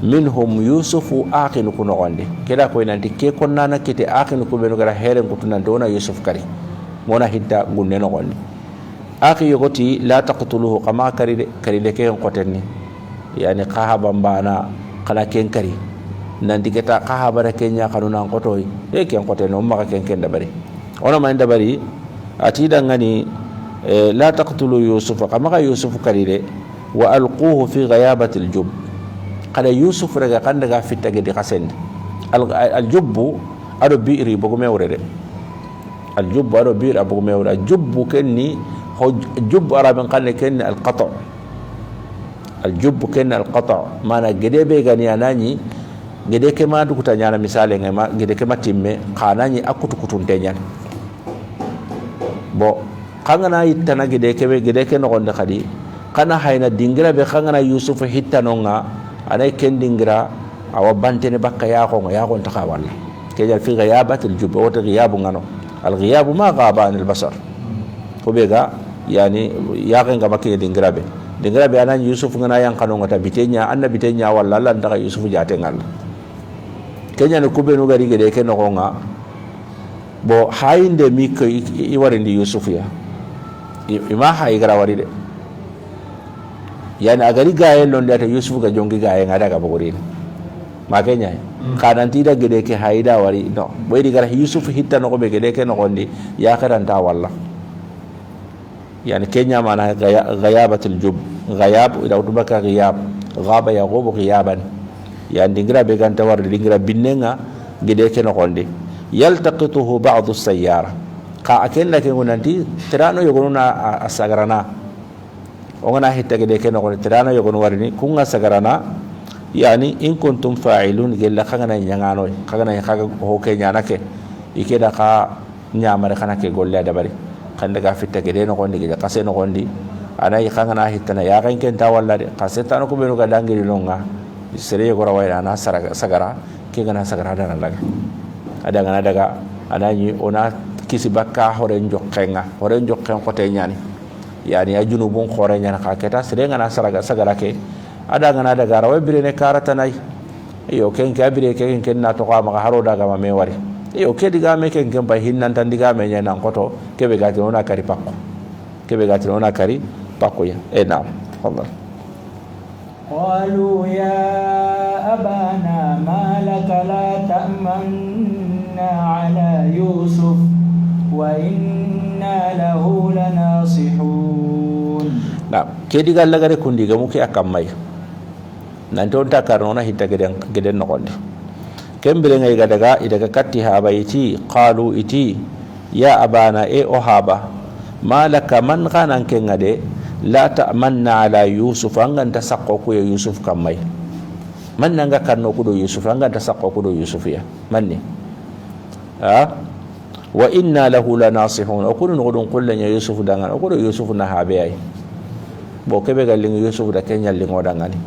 منهم يوسف آخر كنا عندي كذا كوي نانتي كي كنا نكتي آخر كنا بنقول هيرن كنا دونا يوسف كري مونا هيدا غنينا عندي akhi yogoti la taqtuluhu kama karide ke qotenni yani qahaba mbana kala ken kari nan digeta qahaba ra kenya kanuna qotoy e ken qotenno maka ken dabari ona man dabari atida ngani la taqtulu yusuf kama yusuf karide wa alquhu fi ghayabati aljub qala yusuf raga kandaga fitage di qasend aljubbu ado bi'ri bogume wurede aljubbu ado bi'ri bogume wurede aljubbu kenni الجب عربي قال كن القطع الجب كن القطع ما أنا جدي بيجاني أناني جدي كما دكتور نيانا مثالي ما جدي كما تيمة خاناني أكو تكتون تنيان bo kangana itana gede ke no gonda khadi kana hayna dingira be kangana yusuf hittanonga anay ken dingira awa bantene bakka ya ko ta walla ke jal fi ghayabatil jub wa ghiyabu ngano al ghiyabu ma ghaba anil basar ko bega yani yaken ga makke dingrabe anan yusuf ngana yang kanu ngata bitenya anna bitenya walla lan daga yusuf jate ngal kenya no kubenu gari gede ke no nga bo hainde mi ko i warindi yusuf ya ima hay gara wari de yani agari gaye lon data yusuf ga jongi gaye ngada ga bogorin makenya kanan tida gede ke hayda wari no boy di gara yusuf hitta no ko be gede ke no gondi ya karanta walla يعني كينيا معناها غيابة الجب غياب إذا أتبقى غياب غاب يغوب غيابا يعني دينغرا بيغان تور دينغرا بيننا غديك نقولي يلتقطه بعض السيارة كا أكن لك نانتي ترانو يقولون أسغرنا وغنا هيتا غديك نقولي ترانو يقولون ورني كونغا سغرنا يعني إن كنتم فاعلون جل خغنا ينغانوي خغنا هو كينيا نك يكيدا كا نيامر خنا كي غولي دبري kanda ga fitta gede no gondi gede kase no gondi anay khangana hitana ya kan ken tawalla de kase tano ko beno ga dangiri longa sere ko rawai ana sagara ke gana sagara dana daga ada gana daga anani ona kisi bakka hore njokkenga hore njokken ko te nyani yani ya junubun khore nyana ka keta sere gana sagara ke ada gana daga rawai birene karata nay yo ken ka bire ken na to ko ma haro daga ma me wari iyo ke diga me ken ken ba hinnan tan diga me nyana koto kebe gati ona kari pakko ya naam fadal qalu ya أبانا ما لك لا تأمنا على يوسف وإنا له لناصحون. نعم كيدي قال لك كندي قموكي أكمل نانتون تكررنا هيتا جدًا نقول كم بلغنا يقدر إذا كتها بيتي قالوا إتي يا أبانا أهابا ما لك من غانا كنغدي لا تأمنا على يوسف أنغا تسقوكو يا يوسف كمي من نغا كنو كدو يوسف أنغا تسقوكو يوسف يا مني وإنا له لناصحون أقول نقولون كل يا يوسف دانغان أقول يوسف نهابي بو كبه قال يوسف دا كنيا لنغو دانغاني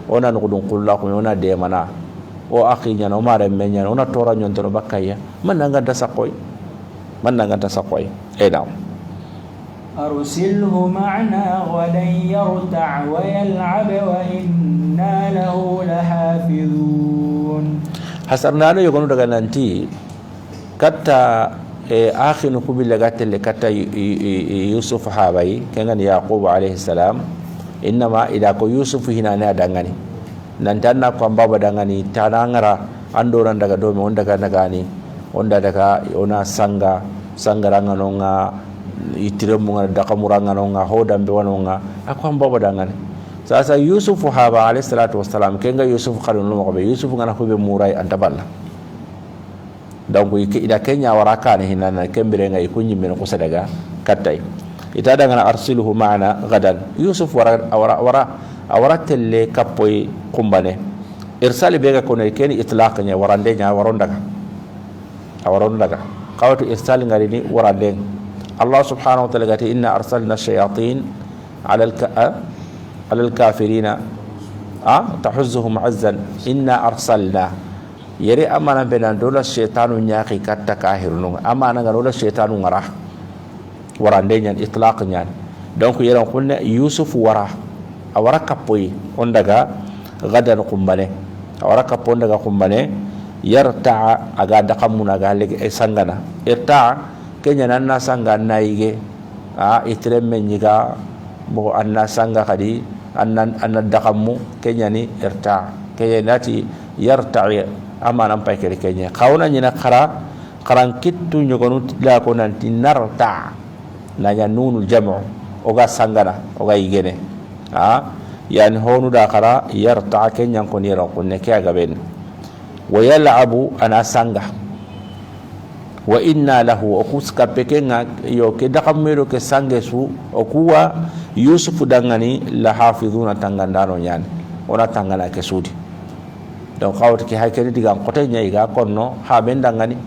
ona nugudun kulla ko ona de mana o akhi nyana o mare men nyana ona tora nyonto bakaya man nga dasakoy نعم أرسله معنا غدا يرتع ويلعب وإنا له لحافظون. حسرنا له يقولون daga nanti kata akhi no kubil gatel kata Yusuf habai kengan Yaqub alaihi salam innama ida ko Yusuf hinane adangani nantanna ko baba dangani tanangara andoran daga do me on daga nagani onda daga ona sangaranga nonga itiremu nga daga muranga nonga hodambe wanonga akwa baba dangani sasa Yusuf haba alayhi salatu wassalam kenga Yusuf khalun no be Yusuf ngana ko be murai antaballa donc ida kenya waraka ne hinana kembere nga ikunyi men ko sadaga kattai ita daga arsiluhu ma'ana gadan Yusuf wara telle kapoy kumbane irsali bega kono ken itlaq nya warande nya waron daga qawtu irsal ngari ni warande Allah subhanahu wa ta'ala gati inna arsalna shayatin ala al-kafirina tahuzzuhum azzan inna arsalna yari amana benan dola shaytanu nyaqi katta kahirun amana ngalola shaytanu ngara warande nya itlaq nya donc yeran kunna Yusuf awara kapoy on daga gadan kumbane awara kapon daga kumbane yarta aga dakamuna ga lege sangana irta kenya nanna sanga naige itremme nyiga bo anna sanga kadi anna dakamu kenya ni irta kenya nati yarta amana pay kenya kawna nyina karan kittu nyogonu la ko nanti narta nanya nunul jam'u oga sangana oga igene yani honu da kara yarta kenya ko ni ran ko ne kya gaben wa yal'abu ana sanga wa inna lahu akuska pekenga yo ke dakamero ke sangesu okuwa Yusuf dangani la hafizuna tangandano nyane ona tangana ke sudi donc kawt ke haykeni diga kote nyai ga konno ha ben dangani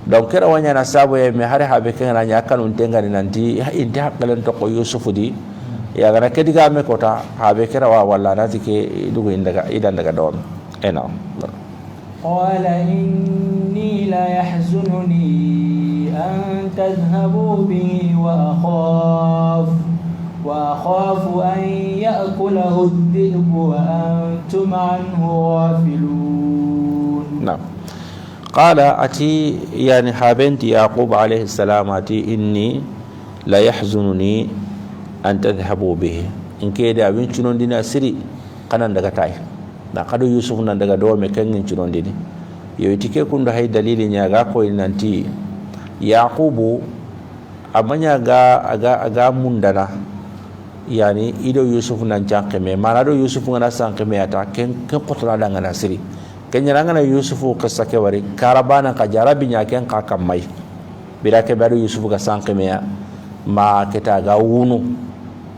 donc kera wanya na sabo e me hare ha be kenga nya kanun tengani nanti inte hakalen to ko Yusuf di ya gara ke diga me kota ha be kera wa walla nati ke dugo idan daga don ena قال إني لا يحزنني أن تذهبوا به وأخاف أن يأكله الذئب وأنتم عنه غافلون. نعم. قال أتي يعني حابنت يعقوب عليه السلام أتي إني لا يحزنني أن تذهبوا به إن كده أبين شنون دينا سري قنان دكتاي na kadu Yusuf nan daga do me kangin cinon dini yo itike kun da hay dalili nya ga ko nanti Yaqubu amanya aga mundana yani ido Yusuf nan janke me mana do Yusuf ngana sanke me ata ken potla da ngana siri kenya ngana Yusuf ka sake wari karabana ka jarabi nya ken ka kamai birake badu Yusuf ka sanke me ma keta ga wunu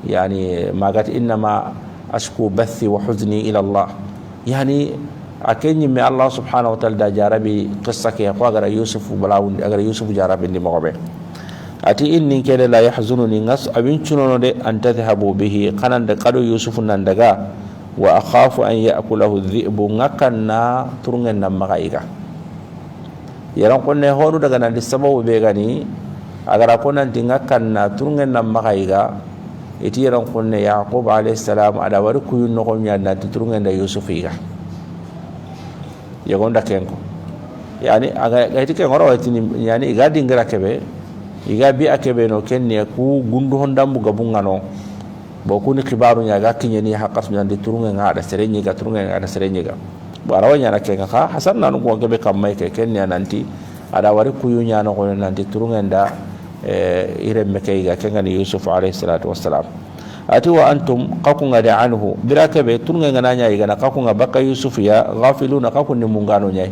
yani magat inna ma ashku bathi wa huzni ila Allah yani akenyi me Allah subhanahu wa ta'ala da jarabi qissa ke ko agara Yusuf balawun agara Yusuf jarabi ndi mogobe ati inni kede la yahzununi ngas abin cunono de an tadhhabu bihi qanan de qado Yusuf nan daga wa akhafu an ya'kulahu dhi'bu ngakanna turungen nam magaiga yaran konne hodu daga nan sababu be gani agara konan tingakanna turungen nam magaiga iti yaran kunne Yaqub alayhi salam ada wari kuyun no nya na turungen da Yusuf iga yagonda kenko yani aga gaiti ken oro watini yani iga dingira kebe iga bi akebe no kenne ku gundu hondambu gabunga no bo kuni khibaru nya ga kinyeni haqqas mi andi turungen ada serenyi ga turungen ada serenyi ga barawanya na kenga ka hasan nanu ko gabe kamai ke kenya nanti ada wari kuyunya no ko nanti turungenda iremme ke ga kenga ni Yusuf alayhi salatu wassalam ati wa antum qakunga da anhu biraka be turunga nanya igana qakunga baka Yusuf ya ghafiluna qakun ni mungano nyai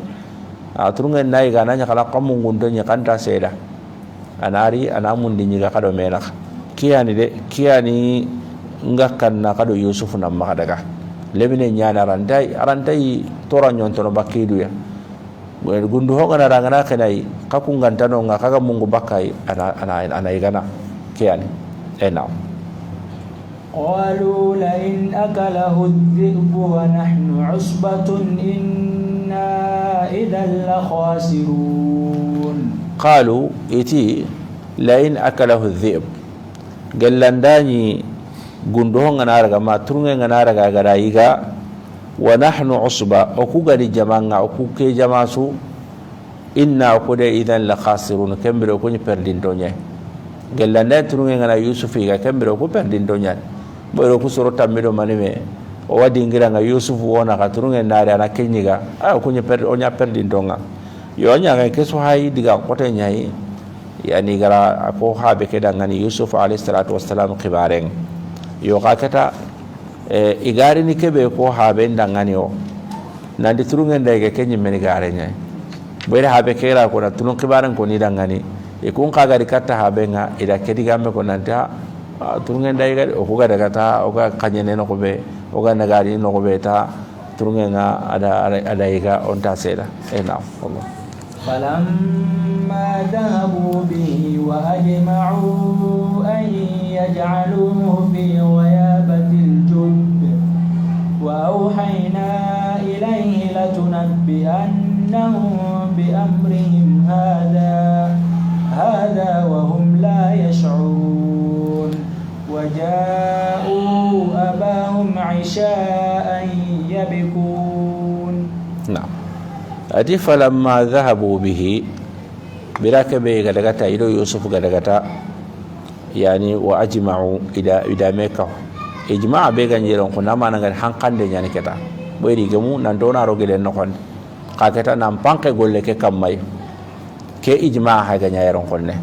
turunga nai ga nanya kala qamungundo nya kanta seda anari anamun dinyiga kado menak kiyani ngakkan na kado Yusuf na makadaga lebine nyana rantai tora nyontono bakidu ya gundu hoga na rangana kenai kakungantano ngakaga mungu bakai ana igana kiyani enam قالوا لئن أكله الذئب ونحن عصبة إنا إذا لخاسرون قالوا إتي لئن أكله الذئب قلنداني قندوه نارغا ما ترنغ نارغا غرايغا ونحن عصبة أكو غري جماعة أكو كي جماسو إنا أكو دي إذا لخاسرون كمبر أكو نپردين دونيه قلنداني ترنغ نا يوسفيغا كمبر أكو پردين دونيه boyro ku soro tammido manime o wadi ngira nga Yusuf wona ka turunge nare ana kenyiga ko nya perdi ndonga yo nya nga keso hay diga kote nyai yani gara ko habe ke dangani Yusuf alayhi salatu wassalam khibareng yo ka kata igari ni kebe ko habe dangani o nandi turunge ndege kenyi meni gare nyai boyre habe ke ra ko na turun khibareng ko ni dangani e kun ka gari kata habe nga ida kediga me ko nanta turungen dai gadi o ga daga ta o ga kanyene no ko be o ga nagari no ko be ta turungen ada iga on ta seda ena Allah falamma dhahabu bihi wa ajma'u an yaj'aluhu fi ghayabatil jubb wa awhayna ilayhi latunabbi'annahum bi amrihim hadha wa hum la yash'urun وجاءوا أباهم عشاء يبكون نعم أدي فلما ذهبوا به براك بي غدغتا إلو يوسف غدغتا يعني وأجمعوا إذا ميكا إجماع بيغا نيرون كنا ما نغن حنقان دي يعني كتا بيري جمو نندونا روغي نخون قاكتا نمبانك غولي كي كمي كي إجماع هاي نيرون كونه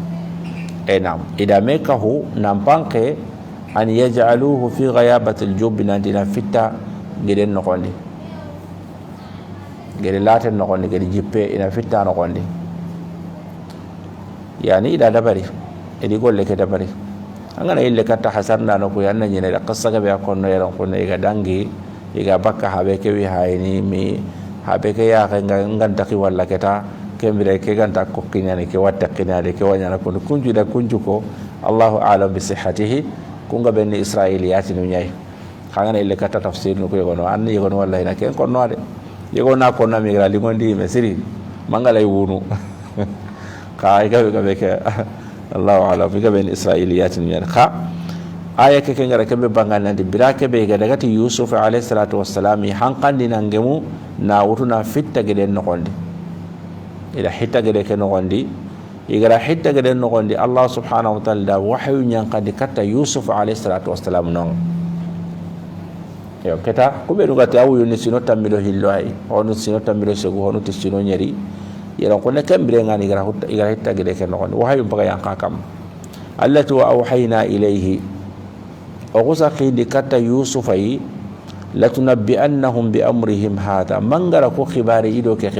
نعم إذا ميكا هو نمبانك أن يجعلوه في غيابة الجب نادينا فتا غير نقولي غير لاتن نقولي غير جيبه إن فتا نقولي يعني إذا دبري إذا يقول لك دبري أنا إلا كتا حسرنا نقول أن جينا قصة كبيرة كنا يرون كنا إذا دانجي إذا بكا حبيك ويهايني مي حبيك يا عن تقي ولا كتا كم بريك عن تكوكين يعني كواتكين يعني كوانيا نكون كنجو دا كنجوكو الله أعلم بصحته kunga benni israiliyati no nyai khangana ile kata tafsir no ko yono an yono wallahi na ken ko no de yegona ko na migra li ngondi me siri mangala wunu ka ay ga be ke Allah ala fi benni israiliyati no nyai kha aya ke ke ngara ke be bangal nandi birake be ga daga ti Yusuf alayhi salatu wassalam hankandi nangemu na wutuna fitta geden no gondi ila hitta gede ke no gondi igara hitta gede no gondi Allah subhanahu wa ta'ala wahyu nyankadi katta Yusuf alayhi salatu wassalam non yo keta ko be ngati awu ni sino tamilo hillo ay onu sino tamilo sego onu tisino nyeri yero ko ne kambire ngani igara hitta gede ke no gondi wahyu baga yanka kam allati wa awhayna ilayhi o qusaqi di katta Yusuf ay latunabbi'annahum bi amrihim hada mangara ko khibari ido ke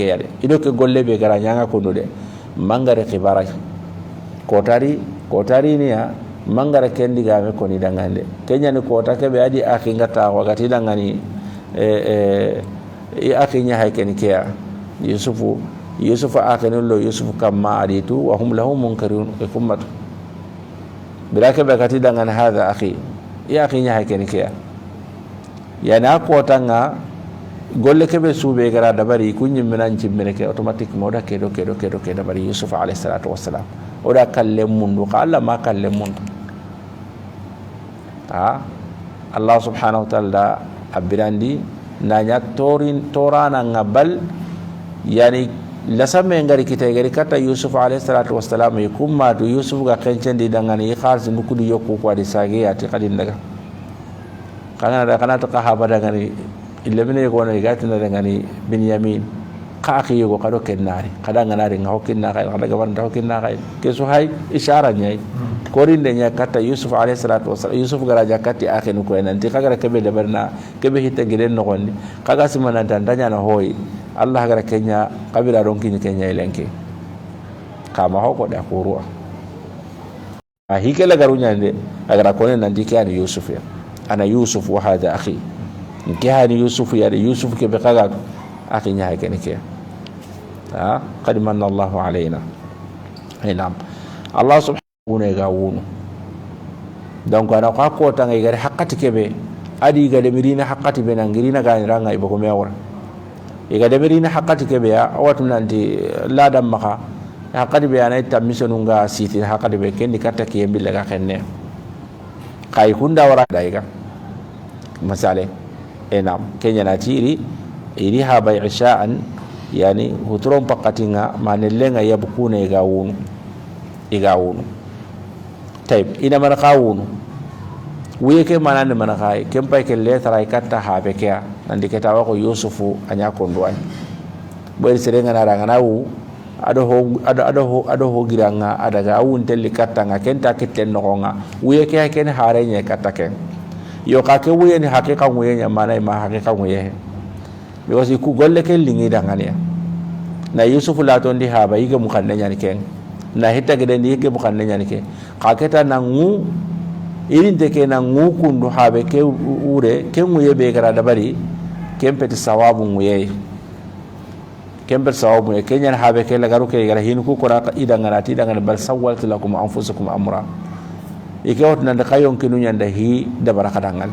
yare ido ke golle be gara nyanga ko nude mangare khibara kotari ni ya mangara kendi game ko ni dangande kenya ni kota ke be adi akhi ngata wakati dangani akhi nya hay ken ke Yusuf akhi lo Yusuf kamma aditu wa hum lahum munkarun ikummat bilaka be kati dangane hada akhi ya akhi nya hay ken ke yana kota nga golle kebe sube gara dabari kunyi minan cimmene ke automatic moda kedo dabari Yusuf alayhi salatu wassalam oda kalle mundu qala ma kalle mundu Allah subhanahu wa ta'ala abirandi nanya torana ngabal yani lasame ngari kita gari kata Yusuf alayhi salatu wassalam yikumma du Yusuf ga kencendi dangani kharsi nukudi yokku ko adi sage ati kadin daga kana ta kahaba dangani illa mine ko na igatina ngani binyamin ka akhi yugo kado kennari kada nganari nga hokinna kay kada gaban da hokinna kay ke so hay ishara nyai korinde nya kata yusuf alayhi salatu wassalam yusuf garaja kati akhi nu ko nanti kaga kebe de barna kebe hita giren no gondi kaga simana dandanya na hoyi allah gara kenya kabira ronki kenya ilenke kama hoko da kurua hikela garunya nde agara kone nanti kani yusuf ya ana yusuf wa hada akhi kani yusuf ya yusuf ke be kaga akhi nya kene ke qad manna allah alaina ainam allah subhanahu wa ta'ala donc ana ko tanga igare haqqati kebe adi ga de mirina haqqati be nangirina ga ranga ibako mewra iga de mirina haqqati kebe ya watu nanti ladam maka haqqati be ana tamisonunga siti haqqati be kendi katta ke mbilla ga khenne kay kunda wara daiga masale enam kenya na tiri iri ha bai isha'an yani hutron pakatinga manellenga yabkuna igawunu taib ina man qawunu wiyeke manane man kay kempay ke letra ikatta habe kya nandi ketawa ko yusufu anya kondwai boy serenga na ranga wu ado ho giranga adaga awun telli katta nga kenta kitten no nga wiyeke ken harenye katta ken yo ka ke wiyeni hakika wiyenya manay ma hakika wiye because ku golle ke lingi dangania na yusuf la ton di haba yiga mu kanne nyani ken na hita gede ndi yiga mu kanne nyani ke ka keta na ngu irin de ke na ngu kundu habe ke ure ke mu yebe gara dabari kempeti sawabu nguye kemper sawabu ye kenyan habe ke la garu ke gara hin ku kora idangana ti dangana bal sawwat lakum anfusukum amra ikewot na kayon kinu nyanda hi dabara kadangal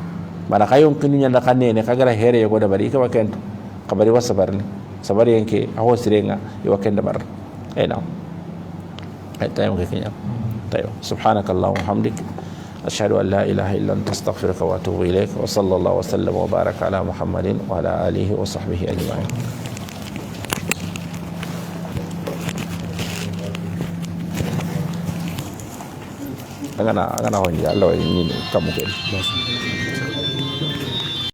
mana kayon kinu nyanda kanene kagara here yo dabari ikawa kento kabari wa sabari yanke aho sirenga yo kenda bar ena ayam ke kenya tayo subhanakallahumma wa hamdik ashhadu an la ilaha illa anta astaghfiruka wa atubu ilaik wa sallallahu wa sallam wa baraka ala muhammadin wa ala alihi wa sahbihi ajma'in agana honja Allah ni kamu ke